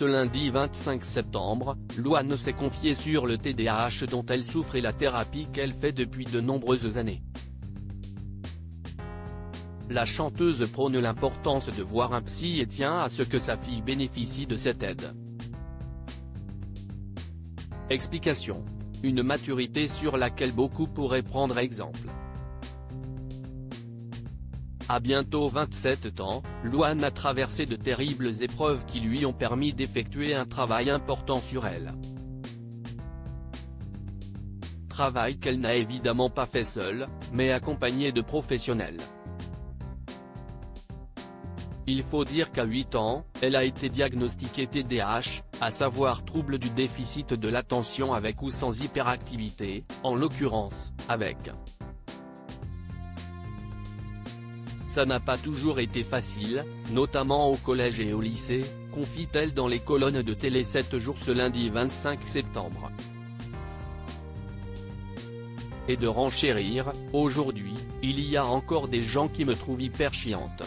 Ce lundi 25 septembre, Louane s'est confiée sur le TDAH dont elle souffre et la thérapie qu'elle fait depuis de nombreuses années. La chanteuse prône l'importance de voir un psy et tient à ce que sa fille bénéficie de cette aide. Explication. Une maturité sur laquelle beaucoup pourraient prendre exemple. À bientôt 27 ans, Louane a traversé de terribles épreuves qui lui ont permis d'effectuer un travail important sur elle. Travail qu'elle n'a évidemment pas fait seule, mais accompagnée de professionnels. Il faut dire qu'à 8 ans, elle a été diagnostiquée TDAH, à savoir trouble du déficit de l'attention avec ou sans hyperactivité, en l'occurrence, avec. Ça n'a pas toujours été facile, notamment au collège et au lycée, confie-t-elle dans les colonnes de Télé 7 jours ce lundi 25 septembre. Et de renchérir, aujourd'hui, il y a encore des gens qui me trouvent hyper chiante.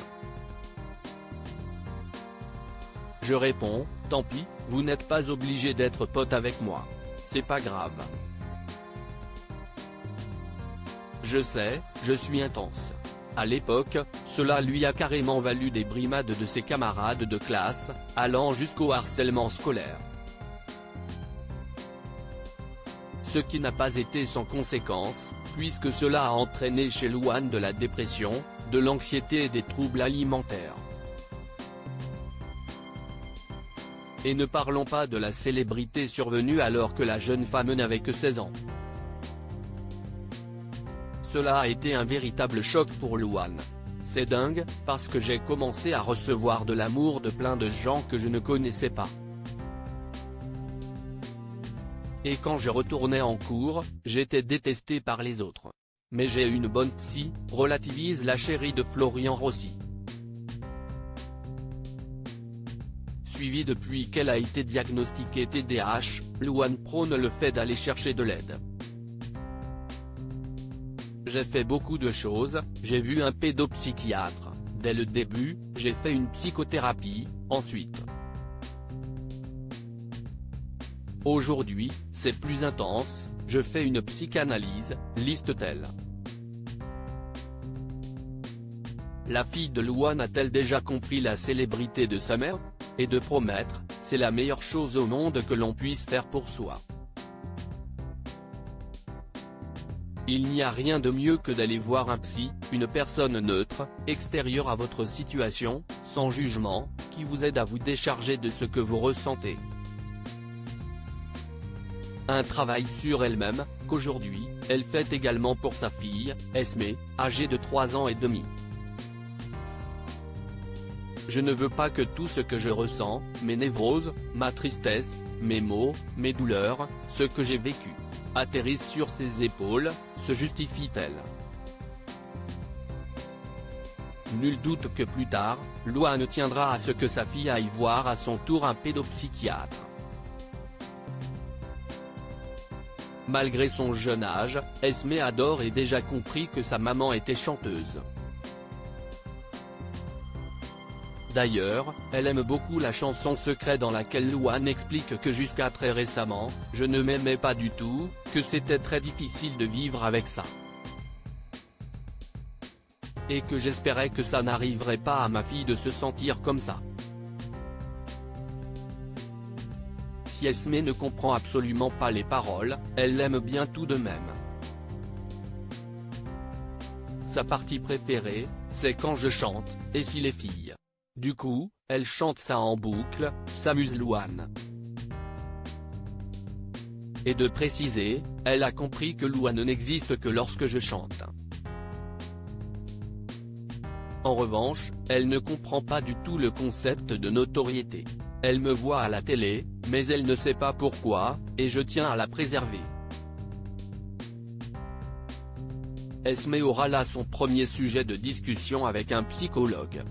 Je réponds, tant pis, vous n'êtes pas obligé d'être pote avec moi. C'est pas grave. Je sais, je suis intense. À l'époque, cela lui a carrément valu des brimades de ses camarades de classe, allant jusqu'au harcèlement scolaire. Ce qui n'a pas été sans conséquence, puisque cela a entraîné chez Louane de la dépression, de l'anxiété et des troubles alimentaires. Et ne parlons pas de la célébrité survenue alors que la jeune femme n'avait que 16 ans. Cela a été un véritable choc pour Louane. C'est dingue, parce que j'ai commencé à recevoir de l'amour de plein de gens que je ne connaissais pas. Et quand je retournais en cours, j'étais détesté par les autres. Mais j'ai une bonne psy, relativise la chérie de Florian Rossi. Suivi depuis qu'elle a été diagnostiquée TDAH, Louane prône le fait d'aller chercher de l'aide. J'ai fait beaucoup de choses, j'ai vu un pédopsychiatre, dès le début, j'ai fait une psychothérapie, ensuite. Aujourd'hui, c'est plus intense, je fais une psychanalyse, liste-t-elle. La fille de Louane a-t-elle déjà compris la célébrité de sa mère ? Et de promettre, c'est la meilleure chose au monde que l'on puisse faire pour soi. Il n'y a rien de mieux que d'aller voir un psy, une personne neutre, extérieure à votre situation, sans jugement, qui vous aide à vous décharger de ce que vous ressentez. Un travail sur elle-même, qu'aujourd'hui, elle fait également pour sa fille, Esmé, âgée de 3 ans et demi. Je ne veux pas que tout ce que je ressens, mes névroses, ma tristesse, mes maux, mes douleurs, ce que j'ai vécu, atterrisse sur ses épaules, se justifie-t-elle. Nul doute que plus tard, Louane tiendra à ce que sa fille aille voir à son tour un pédopsychiatre. Malgré son jeune âge, Esmé adore et déjà compris que sa maman était chanteuse. D'ailleurs, elle aime beaucoup la chanson Secret dans laquelle Louane explique que jusqu'à très récemment, je ne m'aimais pas du tout, que c'était très difficile de vivre avec ça. Et que j'espérais que ça n'arriverait pas à ma fille de se sentir comme ça. Si Esmé ne comprend absolument pas les paroles, elle l'aime bien tout de même. Sa partie préférée, c'est quand je chante, et si les filles. Du coup, elle chante ça en boucle, s'amuse Louane. Et de préciser, elle a compris que Louane n'existe que lorsque je chante. En revanche, elle ne comprend pas du tout le concept de notoriété. Elle me voit à la télé, mais elle ne sait pas pourquoi, et je tiens à la préserver. Esmé aura là son premier sujet de discussion avec un psychologue.